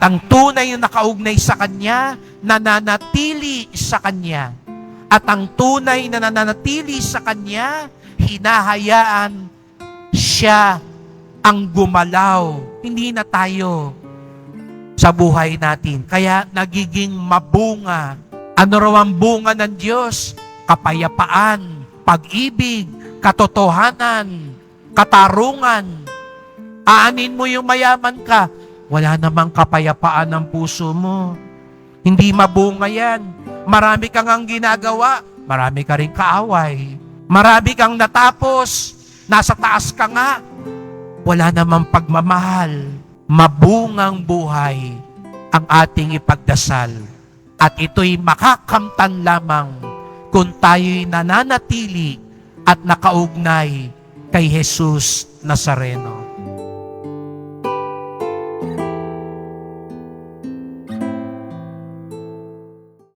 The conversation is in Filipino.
Ang tunay na nakaugnay sa Kanya, nananatili sa Kanya. At ang tunay na nananatili sa Kanya, hinahayaan siya ang gumalaw. Hindi na tayo sa buhay natin. Kaya nagiging mabunga. Ano raw ang bunga ng Diyos? Kapayapaan, pag-ibig, katotohanan, katarungan. Aanin mo yung mayaman ka, wala namang kapayapaan ng puso mo. Hindi mabunga yan. Marami kang ang ginagawa, marami ka rin kaaway. Marami kang natapos, nasa taas ka nga, wala namang pagmamahal. Mabungang buhay ang ating ipagdasal. At ito'y makakamtan lamang kung tayo'y nananatili at nakaugnay kay Jesus Nazareno.